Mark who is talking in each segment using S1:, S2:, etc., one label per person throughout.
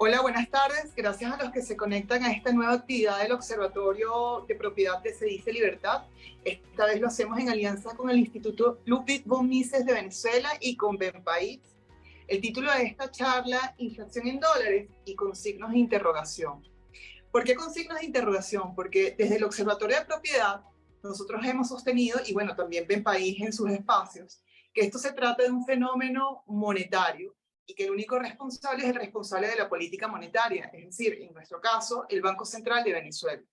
S1: Hola, buenas tardes. Gracias a los que se conectan a esta nueva actividad del Observatorio de Propiedad de CEDICE Libertad. Esta vez lo hacemos en alianza con el Instituto Ludwig von Mises de Venezuela y con BenPaís. El título de esta charla, Inflación en dólares y con signos de interrogación. ¿Por qué con signos de interrogación? Porque desde el Observatorio de Propiedad nosotros hemos sostenido, y bueno, también BenPaís en sus espacios, que esto se trata de un fenómeno monetario y que el único responsable es el responsable de la política monetaria, es decir, en nuestro caso, el Banco Central de Venezuela.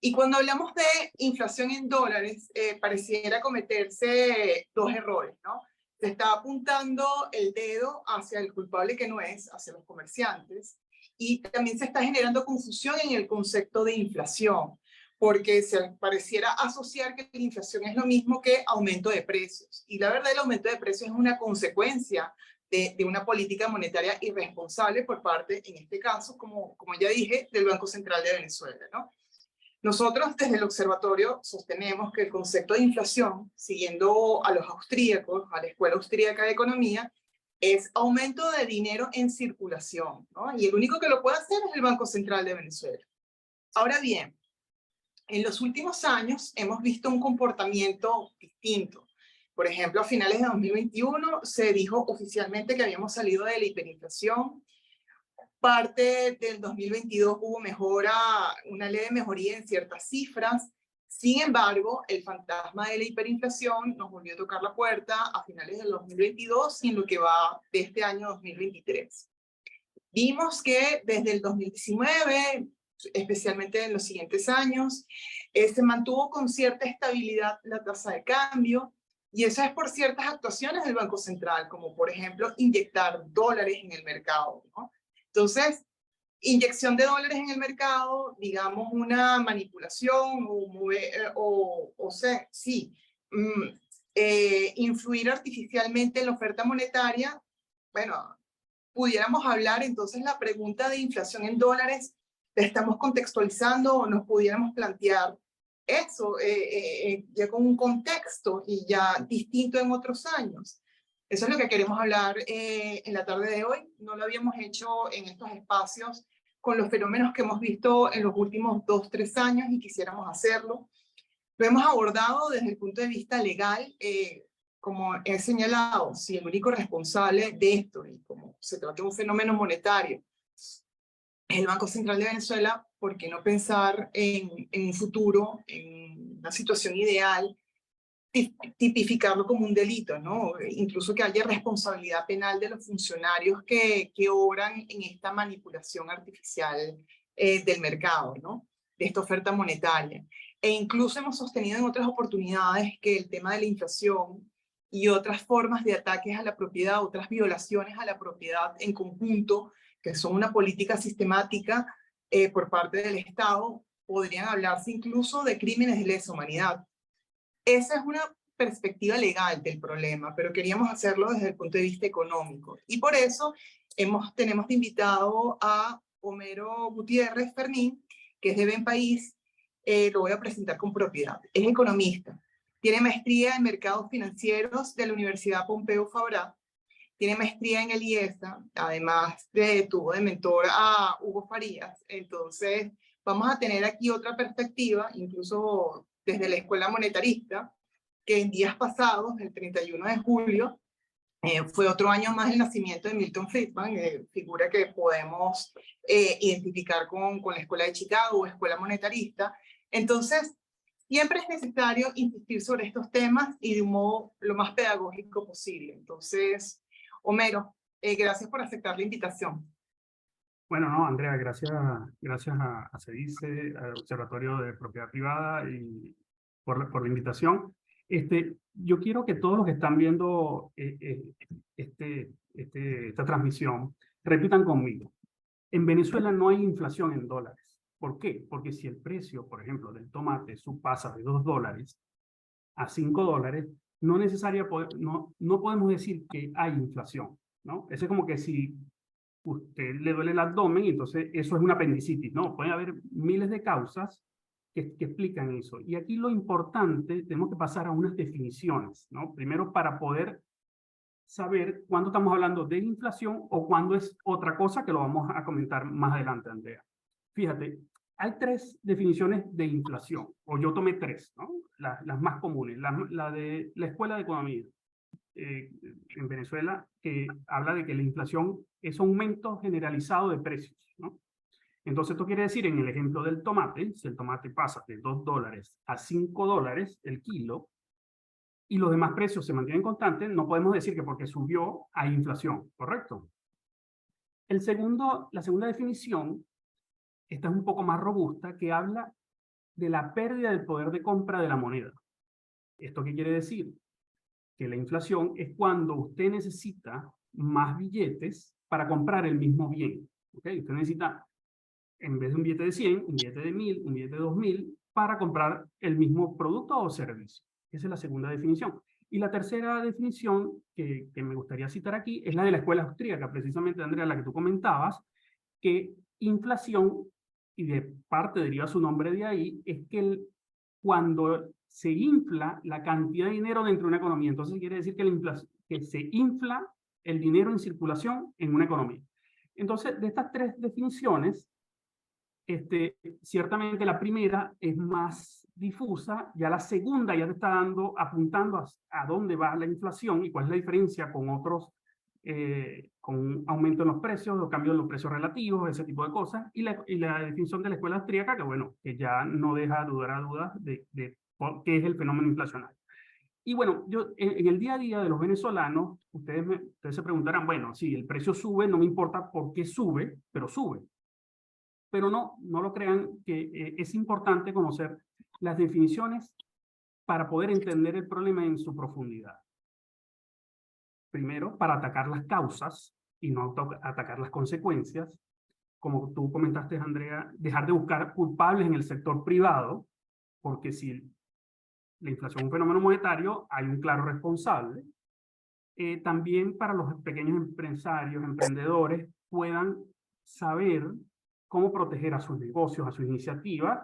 S1: Y cuando hablamos de inflación en dólares, pareciera cometerse dos errores, ¿no? Se está apuntando el dedo hacia el culpable que no es, hacia los comerciantes, y también se está generando confusión en el concepto de inflación, porque se pareciera asociar que la inflación es lo mismo que aumento de precios. Y la verdad, el aumento de precios es una consecuencia de una política monetaria irresponsable por parte, en este caso, como ya dije, del Banco Central de Venezuela, ¿no? Nosotros desde el observatorio sostenemos que el concepto de inflación, siguiendo a los austríacos, a la Escuela Austríaca de Economía, es aumento de dinero en circulación, ¿no? Y el único que lo puede hacer es el Banco Central de Venezuela. Ahora bien, en los últimos años hemos visto un comportamiento distinto. Por ejemplo, a finales de 2021 se dijo oficialmente que habíamos salido de la hiperinflación. Parte del 2022 hubo una leve mejoría en ciertas cifras. Sin embargo, el fantasma de la hiperinflación nos volvió a tocar la puerta a finales del 2022 y en lo que va de este año 2023. Vimos que desde el 2019, especialmente en los siguientes años, se mantuvo con cierta estabilidad la tasa de cambio, y eso es por ciertas actuaciones del Banco Central, como por ejemplo inyectar dólares en el mercado, ¿no? Entonces, inyección de dólares en el mercado, digamos una manipulación influir artificialmente en la oferta monetaria. Bueno, pudiéramos hablar entonces la pregunta de inflación en dólares, la estamos contextualizando o nos pudiéramos plantear eso ya con un contexto y ya distinto en otros años. Eso es lo que queremos hablar en la tarde de hoy. No lo habíamos hecho en estos espacios con los fenómenos que hemos visto en los últimos 2-3 años y quisiéramos hacerlo. Lo hemos abordado desde el punto de vista legal, como he señalado, si el único responsable de esto, y como se trata de un fenómeno monetario, es el Banco Central de Venezuela, ¿por qué no pensar en un futuro, en una situación ideal, tipificarlo como un delito, ¿no? Incluso que haya responsabilidad penal de los funcionarios que obran en esta manipulación artificial del mercado, ¿no? De esta oferta monetaria. E incluso hemos sostenido en otras oportunidades que el tema de la inflación y otras formas de ataques a la propiedad, otras violaciones a la propiedad en conjunto, que son una política sistemática por parte del Estado, podrían hablarse incluso de crímenes de lesa humanidad. Esa es una perspectiva legal del problema, pero queríamos hacerlo desde el punto de vista económico. Y por eso tenemos de invitado a Homero Gutiérrez Fernín, que es de BenPaís. Lo voy a presentar con propiedad. Es economista. Tiene maestría en mercados financieros de la Universidad Pompeu Fabra. Tiene maestría en el IESA. Además, tuvo de mentor a Hugo Farías. Entonces, vamos a tener aquí otra perspectiva, incluso desde la escuela monetarista, que en días pasados, el 31 de julio, fue otro año más el nacimiento de Milton Friedman, figura que podemos identificar con la escuela de Chicago, escuela monetarista. Entonces, siempre es necesario insistir sobre estos temas y de un modo lo más pedagógico posible. Entonces, Homero, gracias por aceptar la invitación.
S2: Bueno, no, Andrea, gracias a CEDICE, al Observatorio de Propiedad Privada y por la invitación. Yo quiero que todos los que están viendo esta transmisión repitan conmigo. En Venezuela no hay inflación en dólares. ¿Por qué? Porque si el precio, por ejemplo, del tomate pasa de $2 a $5, no podemos decir que hay inflación, ¿no? Eso es como que si usted le duele el abdomen, y entonces eso es una apendicitis, ¿no? Puede haber miles de causas que explican eso. Y aquí lo importante, tenemos que pasar a unas definiciones, ¿no? Primero, para poder saber cuándo estamos hablando de inflación o cuándo es otra cosa, que lo vamos a comentar más adelante, Andrea. Fíjate, hay tres definiciones de inflación, o yo tomé tres, ¿no? Las más comunes. La de la Escuela de Economía en Venezuela, que habla de que la inflación es aumento generalizado de precios, ¿no? Entonces, esto quiere decir, en el ejemplo del tomate, si el tomate pasa de $2 a $5 el kilo, y los demás precios se mantienen constantes, no podemos decir que porque subió hay inflación, ¿correcto? La segunda definición, esta es un poco más robusta, que habla de la pérdida del poder de compra de la moneda. ¿Esto qué quiere decir? Que la inflación es cuando usted necesita más billetes para comprar el mismo bien. ¿Okay? Usted necesita, en vez de un billete de 100, un billete de 1000, un billete de 2000, para comprar el mismo producto o servicio. Esa es la segunda definición. Y la tercera definición que me gustaría citar aquí es la de la escuela austríaca, precisamente, Andrea, la que tú comentabas, que inflación, y de parte deriva su nombre de ahí, es que cuando se infla la cantidad de dinero dentro de una economía, entonces quiere decir que se infla el dinero en circulación en una economía. Entonces, de estas tres definiciones, ciertamente la primera es más difusa, ya la segunda ya te está apuntando a dónde va la inflación y cuál es la diferencia con otros, con un aumento en los precios o cambio en los precios relativos, ese tipo de cosas, y la definición de la escuela austríaca, que bueno, que ya no deja lugar a dudas de qué es el fenómeno inflacionario. Y bueno, yo en el día a día de los venezolanos, ustedes se preguntarán, bueno, si el precio sube, no me importa por qué sube, pero sube. Pero no lo crean, que es importante conocer las definiciones para poder entender el problema en su profundidad. Primero, para atacar las causas y no atacar las consecuencias. Como tú comentaste, Andrea, dejar de buscar culpables en el sector privado, porque si la inflación es un fenómeno monetario, hay un claro responsable. También para los pequeños empresarios, emprendedores, puedan saber cómo proteger a sus negocios, a sus iniciativas,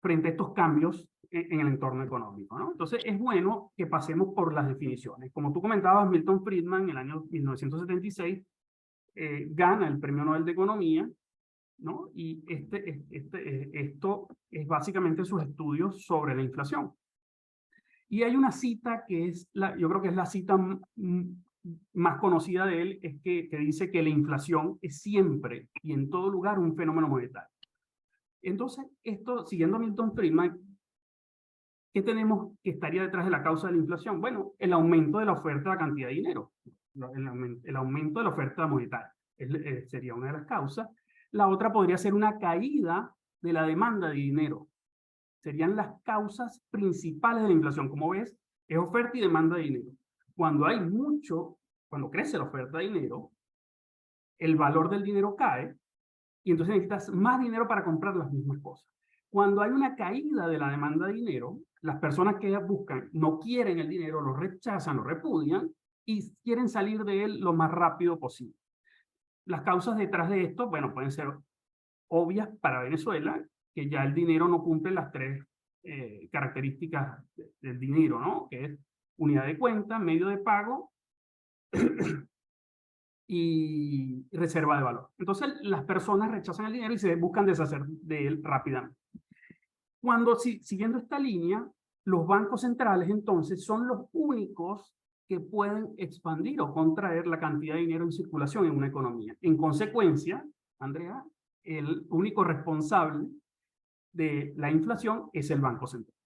S2: frente a estos cambios en el entorno económico, ¿no? Entonces, es bueno que pasemos por las definiciones. Como tú comentabas, Milton Friedman, en el año 1976, gana el Premio Nobel de Economía, ¿no? Y esto es básicamente sus estudios sobre la inflación. Y hay una cita que es, yo creo que es la cita más conocida de él, es que dice que la inflación es siempre y en todo lugar un fenómeno monetario. Entonces, esto, siguiendo a Milton Friedman, ¿qué tenemos que estaría detrás de la causa de la inflación? Bueno, el aumento de la oferta de la cantidad de dinero, el aumento de la oferta monetaria sería una de las causas. La otra podría ser una caída de la demanda de dinero. Serían las causas principales de la inflación. Como ves, es oferta y demanda de dinero. Cuando crece la oferta de dinero, el valor del dinero cae y entonces necesitas más dinero para comprar las mismas cosas. Cuando hay una caída de la demanda de dinero, las personas que buscan no quieren el dinero, lo rechazan, lo repudian y quieren salir de él lo más rápido posible. Las causas detrás de esto, bueno, pueden ser obvias para Venezuela, que ya el dinero no cumple las tres características del dinero, ¿no? Que es unidad de cuenta, medio de pago y reserva de valor. Entonces, las personas rechazan el dinero y se buscan deshacer de él rápidamente. Siguiendo esta línea, los bancos centrales entonces son los únicos que pueden expandir o contraer la cantidad de dinero en circulación en una economía. En consecuencia, Andrea, el único responsable de la inflación es el Banco Central,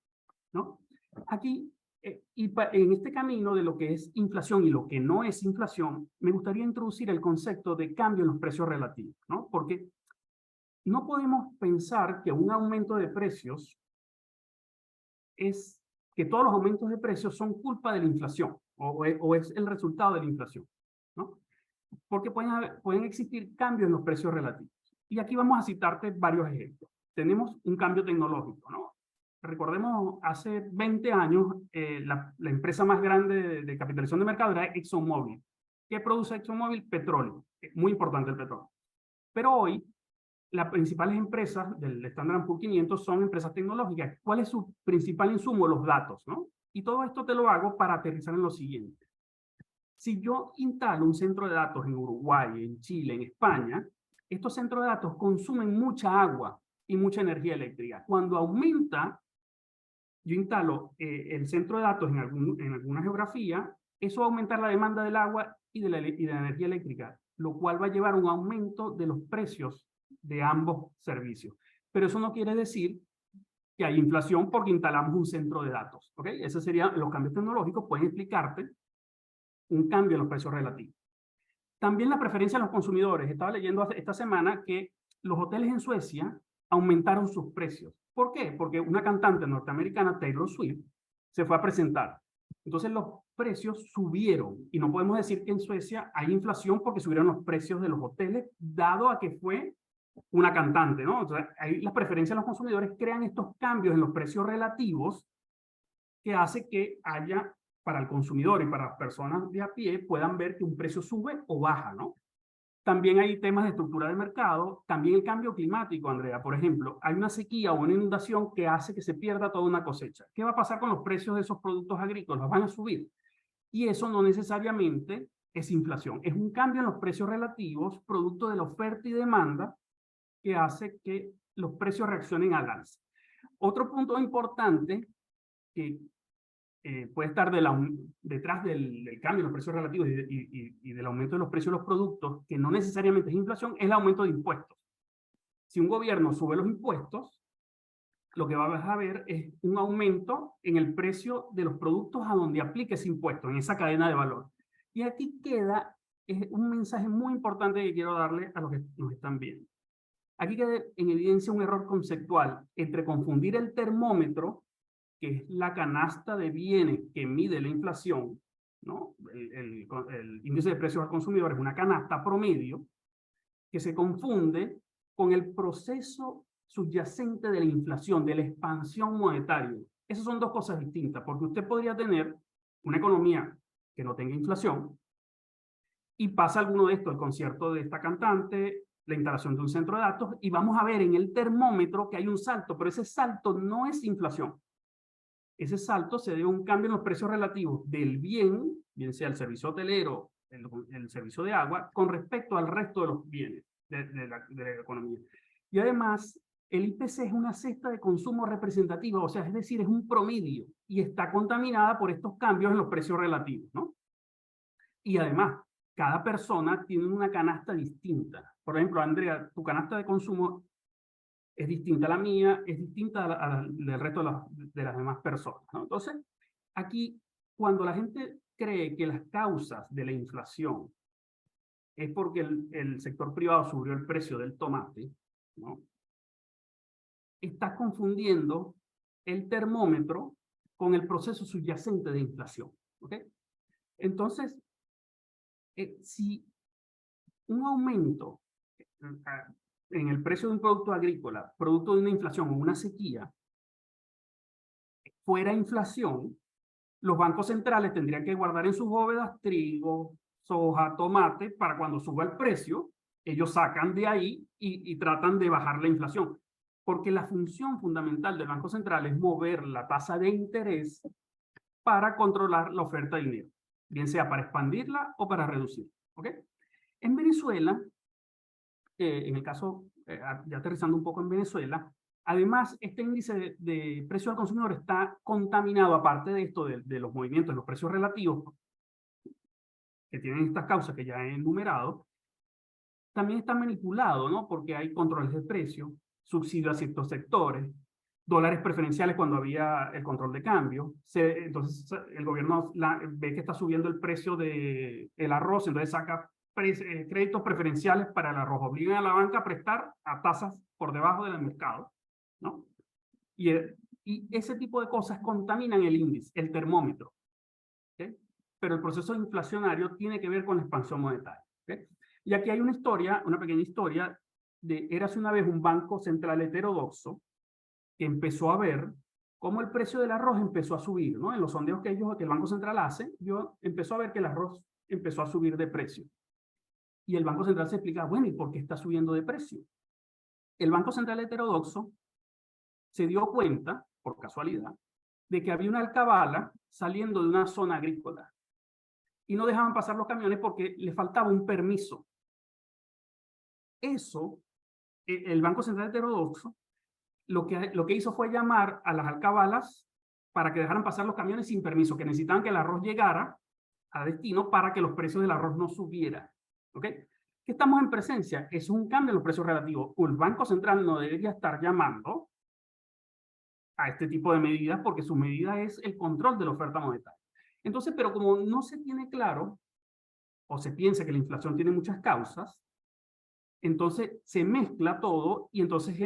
S2: ¿no? Aquí, en este camino de lo que es inflación y lo que no es inflación, me gustaría introducir el concepto de cambio en los precios relativos, ¿no? Porque no podemos pensar que un aumento de precios que todos los aumentos de precios son culpa de la inflación o es el resultado de la inflación, ¿no? Porque pueden existir cambios en los precios relativos. Y aquí vamos a citarte varios ejemplos. Tenemos un cambio tecnológico, ¿no? Recordemos, hace 20 años, la empresa más grande de capitalización de mercado era ExxonMobil. ¿Qué produce ExxonMobil? Petróleo. Es muy importante el petróleo. Pero hoy, las principales empresas del Standard & Poor's 500 son empresas tecnológicas. ¿Cuál es su principal insumo? Los datos, ¿no? Y todo esto te lo hago para aterrizar en lo siguiente. Si yo instalo un centro de datos en Uruguay, en Chile, en España, estos centros de datos consumen mucha agua y mucha energía eléctrica. Cuando aumenta, yo instalo el centro de datos en alguna geografía, eso va a aumentar la demanda del agua y de la energía eléctrica, lo cual va a llevar a un aumento de los precios de ambos servicios. Pero eso no quiere decir que hay inflación porque instalamos un centro de datos. ¿Ok? Esos serían los cambios tecnológicos, pueden explicarte un cambio en los precios relativos. También la preferencia de los consumidores. Estaba leyendo esta semana que los hoteles en Suecia aumentaron sus precios. ¿Por qué? Porque una cantante norteamericana, Taylor Swift, se fue a presentar. Entonces los precios subieron y no podemos decir que en Suecia hay inflación porque subieron los precios de los hoteles, dado a que fue una cantante, ¿no? Entonces, ahí las preferencias de los consumidores crean estos cambios en los precios relativos que hace que haya, para el consumidor y para las personas de a pie, puedan ver que un precio sube o baja, ¿no? También hay temas de estructura de mercado, también el cambio climático, Andrea. Por ejemplo, hay una sequía o una inundación que hace que se pierda toda una cosecha. ¿Qué va a pasar con los precios de esos productos agrícolas? ¿Van a subir? Y eso no necesariamente es inflación. Es un cambio en los precios relativos, producto de la oferta y demanda, que hace que los precios reaccionen al alza. Otro punto importante que puede estar detrás del cambio en los precios relativos y del aumento de los precios de los productos, que no necesariamente es inflación, es el aumento de impuestos. Si un gobierno sube los impuestos, lo que vas a ver es un aumento en el precio de los productos a donde aplique ese impuesto, en esa cadena de valor. Y aquí queda un mensaje muy importante que quiero darle a los que nos están viendo. Aquí queda en evidencia un error conceptual entre confundir el termómetro, que es la canasta de bienes que mide la inflación, ¿no? El índice de precios al consumidor es una canasta promedio que se confunde con el proceso subyacente de la inflación, de la expansión monetaria. Esas son dos cosas distintas, porque usted podría tener una economía que no tenga inflación y pasa alguno de estos, el concierto de esta cantante, la instalación de un centro de datos, y vamos a ver en el termómetro que hay un salto, pero ese salto no es inflación. Ese salto se debe a un cambio en los precios relativos del bien, bien sea el servicio hotelero, el servicio de agua, con respecto al resto de los bienes de la economía. Y además, el IPC es una cesta de consumo representativa, o sea, es decir, es un promedio y está contaminada por estos cambios en los precios relativos, ¿no? Y además, cada persona tiene una canasta distinta. Por ejemplo, Andrea, tu canasta de consumo es distinta a la mía, es distinta del resto de las demás personas, ¿no? Entonces, aquí, cuando la gente cree que las causas de la inflación es porque el sector privado subió el precio del tomate, ¿no? Está confundiendo el termómetro con el proceso subyacente de inflación, ¿ok? Entonces, si un aumento en el precio de un producto agrícola, producto de una inflación o una sequía, fuera inflación, los bancos centrales tendrían que guardar en sus bóvedas trigo, soja, tomate, para cuando suba el precio, ellos sacan de ahí y tratan de bajar la inflación. Porque la función fundamental del Banco Central es mover la tasa de interés para controlar la oferta de dinero, bien sea para expandirla o para reducirla. ¿Ok? En Venezuela, en el caso, ya aterrizando un poco en Venezuela, además, este índice de precio al consumidor está contaminado, aparte de esto, de los movimientos de los precios relativos, que tienen estas causas que ya he enumerado, también está manipulado, ¿no? Porque hay controles de precio, subsidio a ciertos sectores, dólares preferenciales cuando había el control de cambio. Entonces, el gobierno ve que está subiendo el precio del arroz, entonces saca créditos preferenciales para el arroz, obligan a la banca a prestar a tasas por debajo del mercado, ¿no? Y ese tipo de cosas contaminan el índice, el termómetro, ¿okay? Pero el proceso inflacionario tiene que ver con la expansión monetaria, ¿okay? Y aquí hay una historia, una pequeña historia, érase una vez un banco central heterodoxo que empezó a ver cómo el precio del arroz empezó a subir, ¿no? En los sondeos que el Banco Central hace, empezó a ver que el arroz empezó a subir de precio. Y el Banco Central se explica, bueno, ¿y por qué está subiendo de precio? El Banco Central heterodoxo se dio cuenta, por casualidad, de que había una alcabala saliendo de una zona agrícola. y no dejaban pasar los camiones porque le faltaba un permiso. Eso, el Banco Central Heterodoxo, lo que hizo fue llamar a las alcabalas para que dejaran pasar los camiones sin permiso, que necesitaban que el arroz llegara a destino para que los precios del arroz no subieran. ¿Ok? ¿Qué estamos en presencia? Es un cambio en los precios relativos. El Banco Central no debería estar llamando a este tipo de medidas porque su medida es el control de la oferta monetaria. Entonces, pero como no se tiene claro, o se piensa que la inflación tiene muchas causas, entonces se mezcla todo y entonces se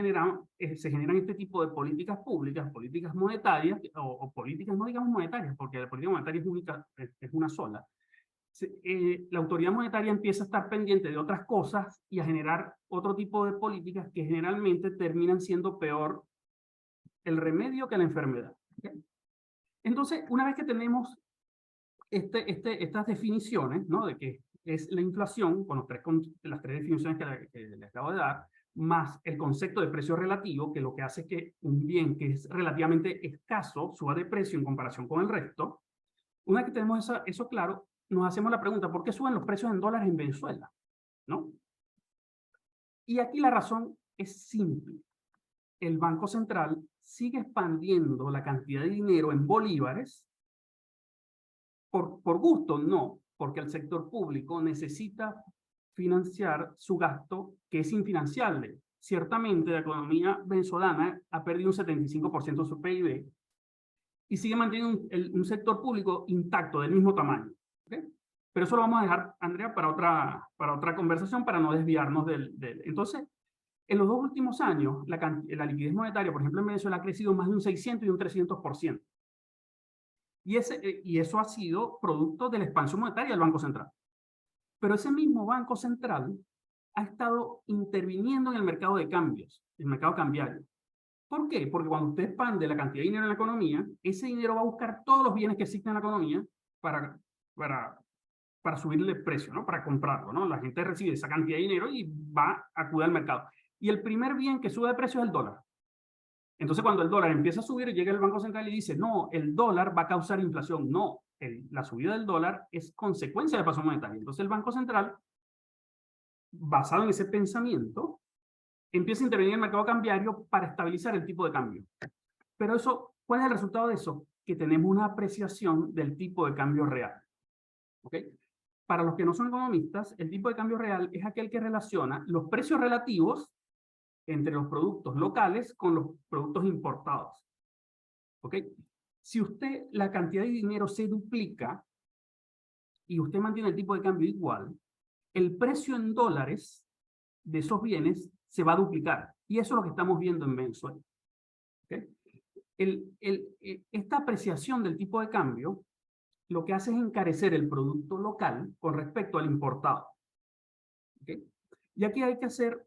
S2: generan este tipo de políticas públicas, políticas monetarias, o políticas no digamos monetarias, porque la política monetaria es única, es una sola. La autoridad monetaria empieza a estar pendiente de otras cosas y a generar otro tipo de políticas que generalmente terminan siendo peor el remedio que la enfermedad. ¿Okay? Entonces, una vez que tenemos estas definiciones, ¿no? De que es la inflación, con las tres definiciones que les acabo de dar, más el concepto de precio relativo, que lo que hace es que un bien que es relativamente escaso suba de precio en comparación con el resto. Una vez que tenemos eso claro, nos hacemos la pregunta, ¿por qué suben los precios en dólares en Venezuela? ¿No? Y aquí la razón es simple. El Banco Central sigue expandiendo la cantidad de dinero en bolívares por gusto, no, porque el sector público necesita financiar su gasto que es infinanciable. Ciertamente la economía venezolana ha perdido un 75% de su PIB y sigue manteniendo un sector público intacto del mismo tamaño. ¿Okay? Pero eso lo vamos a dejar, Andrea, para otra conversación, para no desviarnos Entonces, en los 2 últimos años, la liquidez monetaria, por ejemplo, en Venezuela ha crecido más de un 600 y un 300%. Y eso ha sido producto de la expansión monetaria del Banco Central. Pero ese mismo Banco Central ha estado interviniendo en el mercado de cambios, el mercado cambiario. ¿Por qué? Porque cuando usted expande la cantidad de dinero en la economía, ese dinero va a buscar todos los bienes que existen en la economía para subirle el precio, ¿no? Para comprarlo, ¿no? La gente recibe esa cantidad de dinero y va a acudir al mercado. Y el primer bien que sube de precio es el dólar. Entonces, cuando el dólar empieza a subir, llega el Banco Central y dice, no, el dólar va a causar inflación. No, la subida del dólar es consecuencia de la expansión monetaria. Entonces, el Banco Central, basado en ese pensamiento, empieza a intervenir en el mercado cambiario para estabilizar el tipo de cambio. Pero eso, ¿cuál es el resultado de eso? Que tenemos una apreciación del tipo de cambio real. ¿Ok? Para los que no son economistas, el tipo de cambio real es aquel que relaciona los precios relativos entre los productos locales con los productos importados. ¿Ok? Si la cantidad de dinero se duplica y usted mantiene el tipo de cambio igual, el precio en dólares de esos bienes se va a duplicar. Y eso es lo que estamos viendo en Venezuela. ¿Okay? Esta apreciación del tipo de cambio lo que hace es encarecer el producto local con respecto al importado. ¿Okay? Y aquí hay que hacer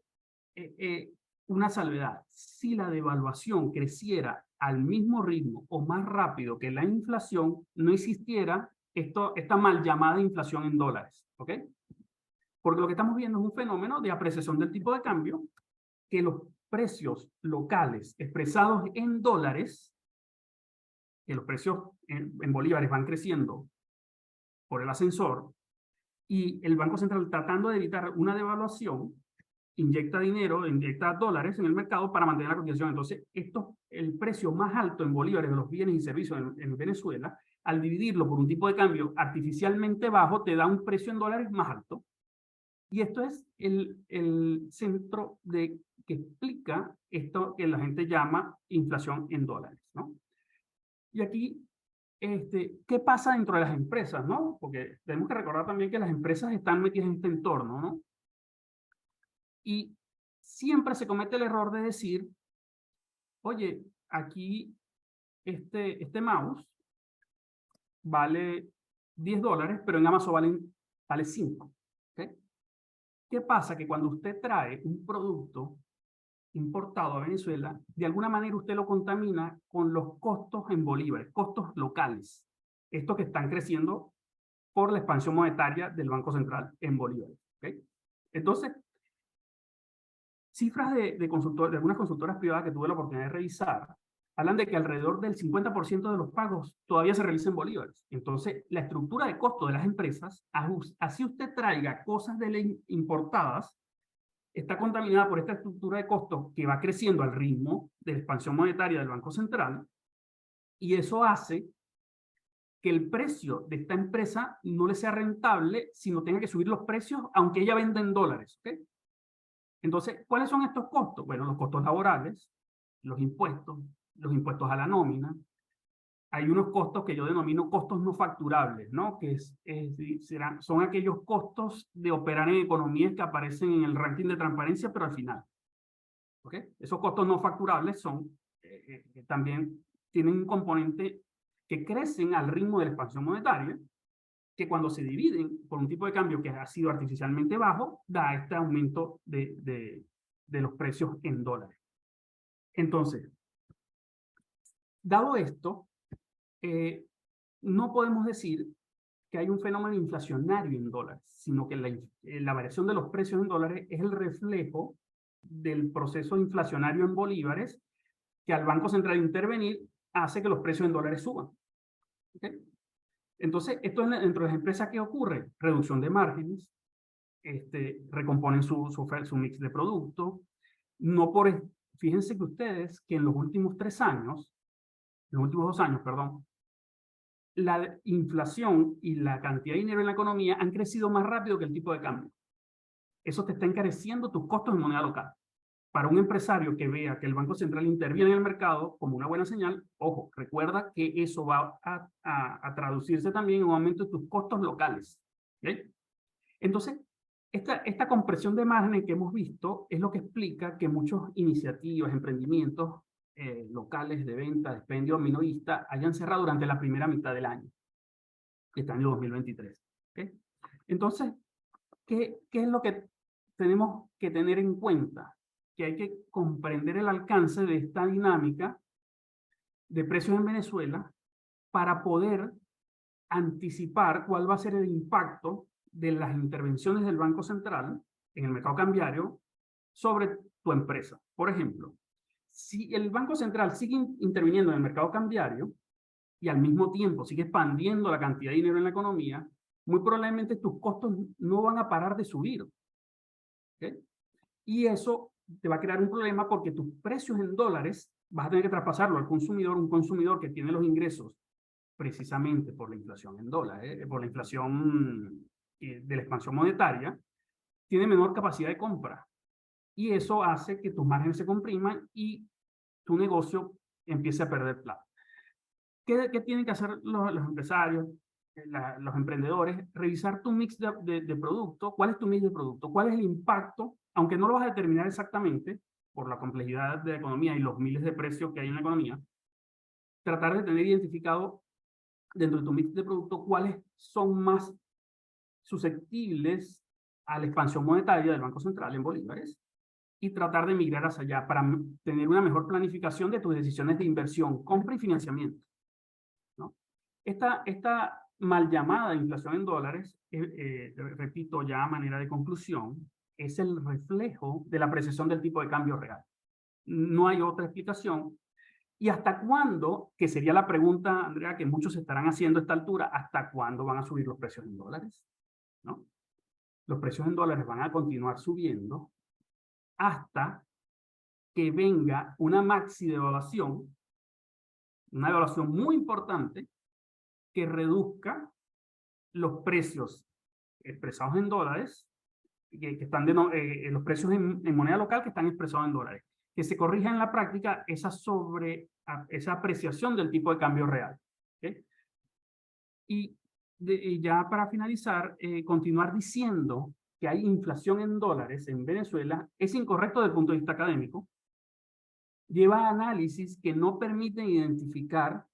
S2: una salvedad. Si la devaluación creciera al mismo ritmo o más rápido que la inflación, no existiera esta mal llamada inflación en dólares. ¿Ok? Porque lo que estamos viendo es un fenómeno de apreciación del tipo de cambio, que los precios locales expresados en dólares, que los precios en bolívares van creciendo por el ascensor, y el Banco Central tratando de evitar una devaluación, inyecta dinero, inyecta dólares en el mercado para mantener la cotización. Entonces, el precio más alto en bolívares de los bienes y servicios en Venezuela, al dividirlo por un tipo de cambio artificialmente bajo, te da un precio en dólares más alto. Y esto es el centro que explica esto que la gente llama inflación en dólares, ¿no? Y aquí, ¿qué pasa dentro de las empresas, no? Porque tenemos que recordar también que las empresas están metidas en este entorno, ¿no? Y siempre se comete el error de decir, oye, aquí este mouse vale $10, pero en Amazon vale 5. ¿Okay? ¿Qué pasa? Que cuando usted trae un producto importado a Venezuela, de alguna manera usted lo contamina con los costos en bolívares, costos locales. Estos que están creciendo por la expansión monetaria del Banco Central en bolívares. ¿Okay? Entonces, cifras de algunas consultoras privadas que tuve la oportunidad de revisar hablan de que alrededor del 50% de los pagos todavía se realizan en bolívares. Entonces, la estructura de costo de las empresas, así usted traiga cosas importadas, está contaminada por esta estructura de costos que va creciendo al ritmo de la expansión monetaria del Banco Central, y eso hace que el precio de esta empresa no le sea rentable, sino tenga que subir los precios, aunque ella venda en dólares. ¿Okay? Entonces, ¿cuáles son estos costos? Bueno, los costos laborales, los impuestos a la nómina. Hay unos costos que yo denomino costos no facturables, ¿no? Que son aquellos costos de operar en economías que aparecen en el ranking de transparencia, pero al final. ¿Okay? Esos costos no facturables también tienen un componente que crecen al ritmo de la expansión monetaria, que cuando se dividen por un tipo de cambio que ha sido artificialmente bajo, da este aumento de los precios en dólares. Entonces, dado esto, no podemos decir que hay un fenómeno inflacionario en dólares, sino que la variación de los precios en dólares es el reflejo del proceso inflacionario en bolívares, que al Banco Central intervenir hace que los precios en dólares suban. ¿Okay? Entonces, esto dentro de las empresas, ¿qué ocurre? Reducción de márgenes, recomponen su mix de productos. Fíjense que ustedes que en los últimos 2 años, perdón, la inflación y la cantidad de dinero en la economía han crecido más rápido que el tipo de cambio. Eso te está encareciendo tus costos en moneda local. Para un empresario que vea que el Banco Central interviene en el mercado como una buena señal, ojo, recuerda que eso va a traducirse también en un aumento de tus costos locales. ¿Okay? Entonces, esta compresión de márgenes que hemos visto es lo que explica que muchas iniciativas, emprendimientos locales de venta, de expendio minorista, hayan cerrado durante la primera mitad del año, este año 2023. ¿Okay? Entonces, ¿qué es lo que tenemos que tener en cuenta? Que hay que comprender el alcance de esta dinámica de precios en Venezuela para poder anticipar cuál va a ser el impacto de las intervenciones del Banco Central en el mercado cambiario sobre tu empresa. Por ejemplo, si el Banco Central sigue interviniendo en el mercado cambiario y al mismo tiempo sigue expandiendo la cantidad de dinero en la economía, muy probablemente tus costos no van a parar de subir. ¿Okay? Y eso te va a crear un problema porque tus precios en dólares vas a tener que traspasarlo al consumidor, un consumidor que tiene los ingresos precisamente por la inflación en dólares, por la inflación de la expansión monetaria, tiene menor capacidad de compra. Y eso hace que tus márgenes se compriman y tu negocio empiece a perder plata. ¿Qué tienen que hacer los empresarios, los emprendedores? Revisar tu mix de producto. ¿Cuál es tu mix de producto? ¿Cuál es el impacto? Aunque no lo vas a determinar exactamente por la complejidad de la economía y los miles de precios que hay en la economía, tratar de tener identificado dentro de tu mix de producto cuáles son más susceptibles a la expansión monetaria del Banco Central en bolívares y tratar de migrar hacia allá para tener una mejor planificación de tus decisiones de inversión, compra y financiamiento. ¿No? Esta mal llamada inflación en dólares, repito ya a manera de conclusión, es el reflejo de la apreciación del tipo de cambio real. No hay otra explicación. ¿Y hasta cuándo? Que sería la pregunta, Andrea, que muchos estarán haciendo a esta altura, ¿hasta cuándo van a subir los precios en dólares? ¿No? Los precios en dólares van a continuar subiendo hasta que venga una maxi devaluación, una devaluación muy importante, que reduzca los precios expresados en dólares, que están los precios en moneda local que están expresados en dólares, que se corrija en la práctica esa apreciación del tipo de cambio real. ¿Okay? Y ya para finalizar, continuar diciendo que hay inflación en dólares en Venezuela es incorrecto desde el punto de vista académico. Lleva análisis que no permiten identificar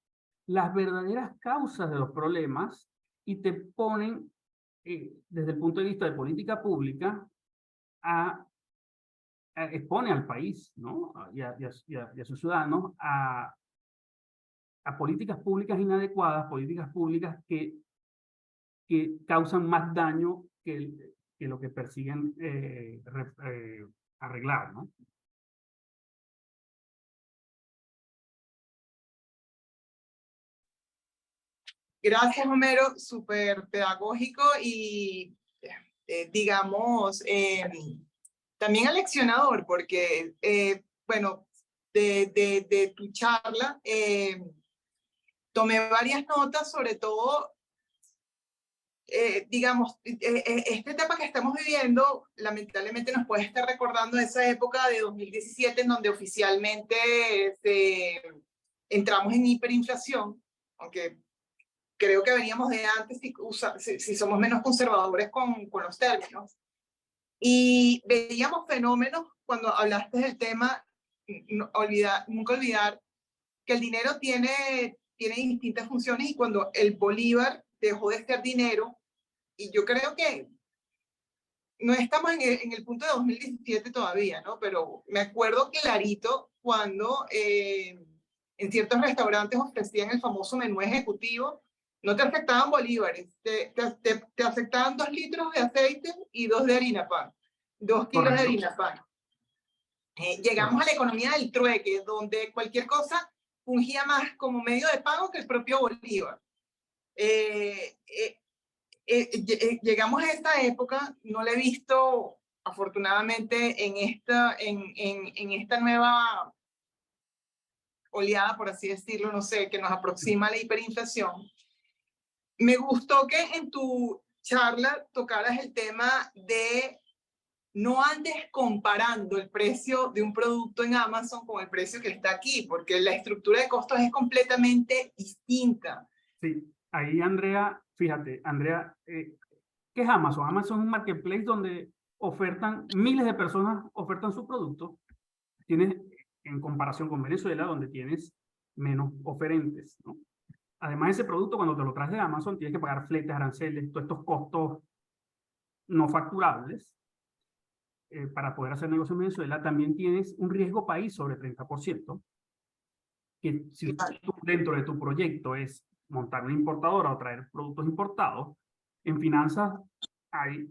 S2: las verdaderas causas de los problemas y te ponen, desde el punto de vista de política pública, expone al país, ¿no? y a sus ciudadanos a políticas públicas inadecuadas, políticas públicas que causan más daño que lo que persiguen arreglar, ¿no?
S1: Gracias, Homero, súper pedagógico y, digamos, también aleccionador, porque, bueno, de tu charla tomé varias notas, sobre todo, digamos, esta etapa que estamos viviendo, lamentablemente nos puede estar recordando esa época de 2017 en donde oficialmente entramos en hiperinflación, aunque creo que veníamos de antes si somos menos conservadores con los términos. Y veíamos fenómenos cuando hablaste del tema, nunca olvidar que el dinero tiene distintas funciones y cuando el bolívar dejó de ser dinero, y yo creo que no estamos en el punto de 2017 todavía, ¿no? Pero me acuerdo clarito cuando en ciertos restaurantes ofrecían el famoso menú ejecutivo, no te aceptaban bolívares, te aceptaban 2 litros de aceite y 2 de harina pan, 2 kilos de
S2: Correcto.
S1: harina pan. Llegamos a la economía del trueque, donde cualquier cosa fungía más como medio de pago que el propio bolívar. Llegamos a esta época, no la he visto afortunadamente en esta nueva oleada, por así decirlo, no sé, que nos aproxima a la hiperinflación. Me gustó que en tu charla tocaras el tema de no andes comparando el precio de un producto en Amazon con el precio que está aquí, porque la estructura de costos es completamente distinta.
S2: Sí, ahí Andrea, fíjate, Andrea, ¿qué es Amazon? Amazon es un marketplace donde ofertan, miles de personas ofertan sus productos. Tienes, en comparación con Venezuela, donde tienes menos oferentes, ¿no? Además, ese producto, cuando te lo traes de Amazon, tienes que pagar fletes, aranceles, todos estos costos no facturables para poder hacer negocio en Venezuela. También tienes un riesgo país sobre 30%, que si tú dentro de tu proyecto es montar una importadora o traer productos importados, en finanzas hay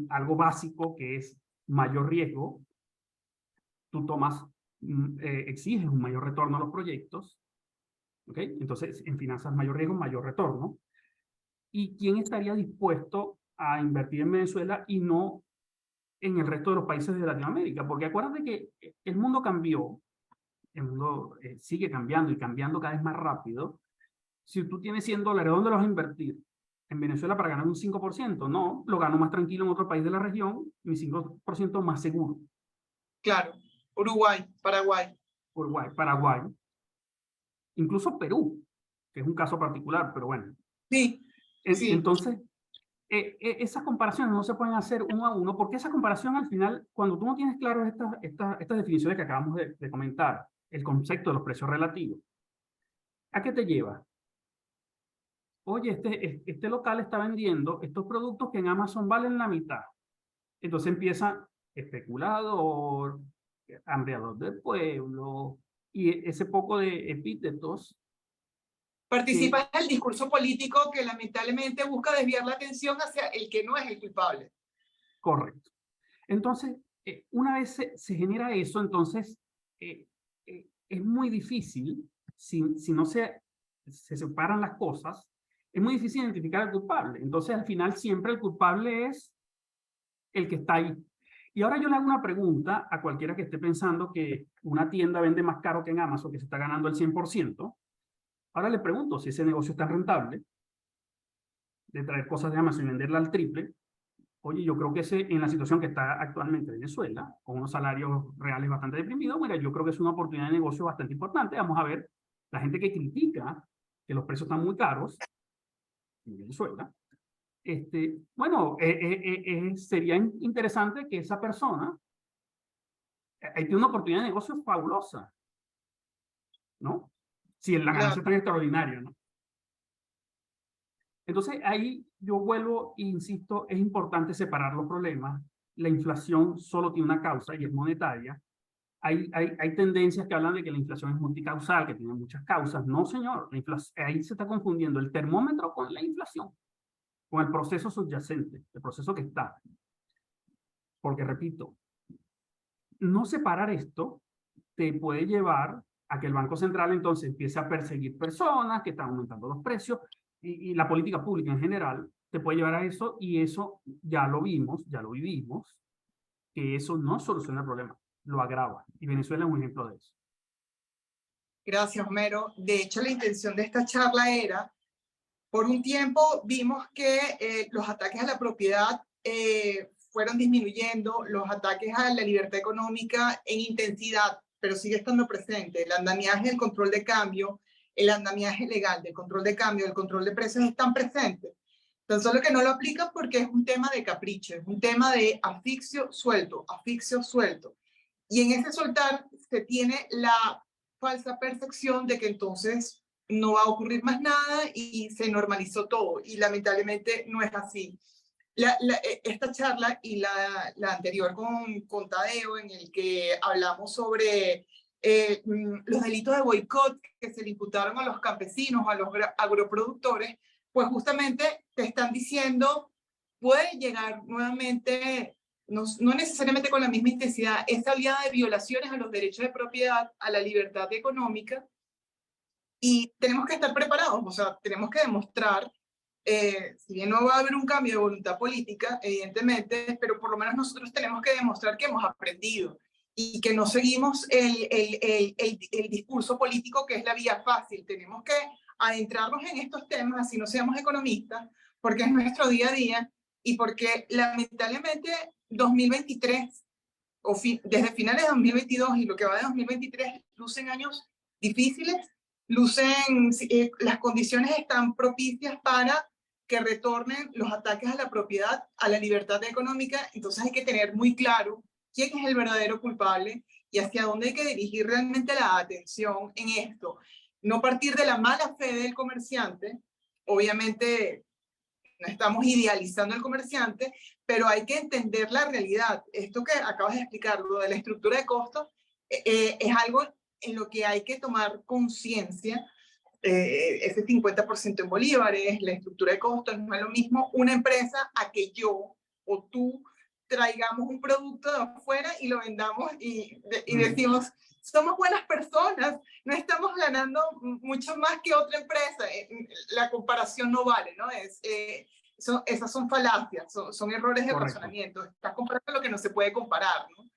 S2: algo básico que es mayor riesgo. Tú exiges un mayor retorno a los proyectos, ¿ok? Entonces, en finanzas, mayor riesgo, mayor retorno. ¿Y quién estaría dispuesto a invertir en Venezuela y no en el resto de los países de Latinoamérica? Porque acuérdate que el mundo cambió, el mundo sigue cambiando y cambiando cada vez más rápido. Si tú tienes $100, ¿dónde los vas a invertir? ¿En Venezuela para ganar un 5%? No, lo gano más tranquilo en otro país de la región, mi 5% más seguro.
S1: Claro, Uruguay, Paraguay.
S2: Uruguay, Paraguay, incluso Perú, que es un caso particular, pero bueno.
S1: Sí, sí.
S2: Entonces, esas comparaciones no se pueden hacer uno a uno, porque esa comparación al final, cuando tú no tienes claro estas definiciones que acabamos de comentar, el concepto de los precios relativos, ¿a qué te lleva? Oye, este local está vendiendo estos productos que en Amazon valen la mitad. Entonces empieza especulador, hambreador del pueblo, y ese poco de epítetos.
S1: Participa en el discurso político que lamentablemente busca desviar la atención hacia el que no es el culpable.
S2: Correcto. Entonces, una vez se genera eso, entonces es muy difícil, si no se separan las cosas, es muy difícil identificar al culpable. Entonces, al final, siempre el culpable es el que está ahí. Y ahora yo le hago una pregunta a cualquiera que esté pensando que una tienda vende más caro que en Amazon, que se está ganando el 100%. Ahora le pregunto si ese negocio está rentable, de traer cosas de Amazon y venderla al triple. Oye, yo creo que en la situación que está actualmente Venezuela, con unos salarios reales bastante deprimidos, mira, yo creo que es una oportunidad de negocio bastante importante. Vamos a ver, la gente que critica que los precios están muy caros en Venezuela, bueno, sería interesante que esa persona tiene una oportunidad de negocio fabulosa, ¿no? Si la ganancia es tan extraordinaria, ¿no? Entonces, ahí yo vuelvo e insisto, es importante separar los problemas. La inflación solo tiene una causa y es monetaria. Hay tendencias que hablan de que la inflación es multicausal, que tiene muchas causas. No, señor, ahí se está confundiendo el termómetro con la inflación, con el proceso subyacente, el proceso que está. Porque, repito, no separar esto te puede llevar a que el Banco Central entonces empiece a perseguir personas que están aumentando los precios y la política pública en general te puede llevar a eso y eso ya lo vimos, ya lo vivimos, que eso no soluciona el problema, lo agrava. Y Venezuela es un ejemplo de eso.
S1: Gracias, Homero. De hecho, la intención de esta charla era, por un tiempo vimos que los ataques a la propiedad fueron disminuyendo, los ataques a la libertad económica en intensidad, pero sigue estando presente. El andamiaje del control de cambio, el andamiaje legal del control de cambio, el control de precios están presentes. Tan solo que no lo aplican porque es un tema de capricho, es un tema de asfixio suelto, asfixio suelto. Y en ese soltar se tiene la falsa percepción de que entonces no va a ocurrir más nada y se normalizó todo. Y lamentablemente no es así. Esta charla y la anterior con Tadeo, en el que hablamos sobre los delitos de boicot que se le imputaron a los campesinos, a los agroproductores, pues justamente te están diciendo, puede llegar nuevamente, no necesariamente con la misma intensidad, esa oleada de violaciones a los derechos de propiedad, a la libertad económica, y tenemos que estar preparados, o sea, tenemos que demostrar, si bien no va a haber un cambio de voluntad política, evidentemente, pero por lo menos nosotros tenemos que demostrar que hemos aprendido y que no seguimos el discurso político que es la vía fácil. Tenemos que adentrarnos en estos temas, así no seamos economistas, porque es nuestro día a día y porque lamentablemente 2023, desde finales de 2022 y lo que va de 2023, lucen años difíciles, las condiciones están propicias para que retornen los ataques a la propiedad, a la libertad económica. Entonces hay que tener muy claro quién es el verdadero culpable y hacia dónde hay que dirigir realmente la atención en esto. No partir de la mala fe del comerciante. Obviamente no estamos idealizando al comerciante, pero hay que entender la realidad. Esto que acabas de explicar, lo de la estructura de costos, es algo en lo que hay que tomar conciencia. Ese 50% en bolívares, la estructura de costos, no es lo mismo una empresa a que yo o tú traigamos un producto de afuera y lo vendamos y decimos, somos buenas personas, no estamos ganando mucho más que otra empresa. La comparación no vale, ¿no? Esas son falacias, son errores de razonamiento. Estás comparando lo que no se puede comparar, ¿no?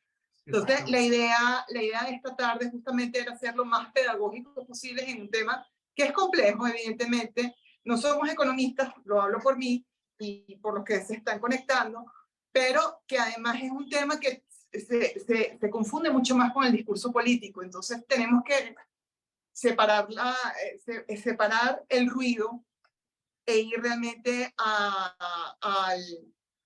S1: Entonces, la idea de esta tarde justamente era ser lo más pedagógico posible en un tema que es complejo, evidentemente. No somos economistas, lo hablo por mí y por los que se están conectando, pero que además es un tema que se confunde mucho más con el discurso político. Entonces, tenemos que separar el ruido e ir realmente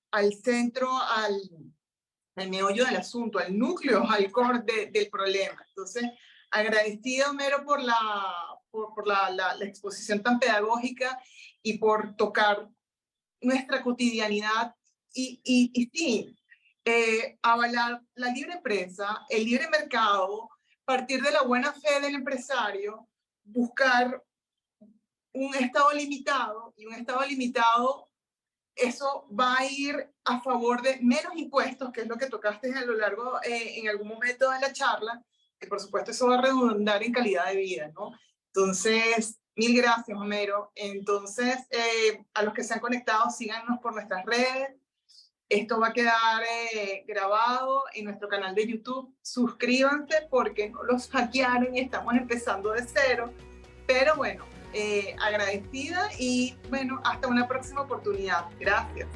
S1: al centro, al meollo del asunto, al núcleo, al core del problema. Entonces, agradecida, Homero, por la exposición tan pedagógica y por tocar nuestra cotidianidad y sí, avalar la libre empresa, el libre mercado, partir de la buena fe del empresario, buscar un estado limitado, y un estado limitado, eso va a ir a favor de menos impuestos, que es lo que tocaste a lo largo, en algún momento de la charla, que por supuesto eso va a redundar en calidad de vida, ¿no? Entonces, mil gracias, Homero. Entonces, a los que se han conectado, síganos por nuestras redes. Esto va a quedar grabado en nuestro canal de YouTube. Suscríbanse porque no los hackearon y estamos empezando de cero. Pero bueno, agradecida y bueno, hasta una próxima oportunidad. Gracias.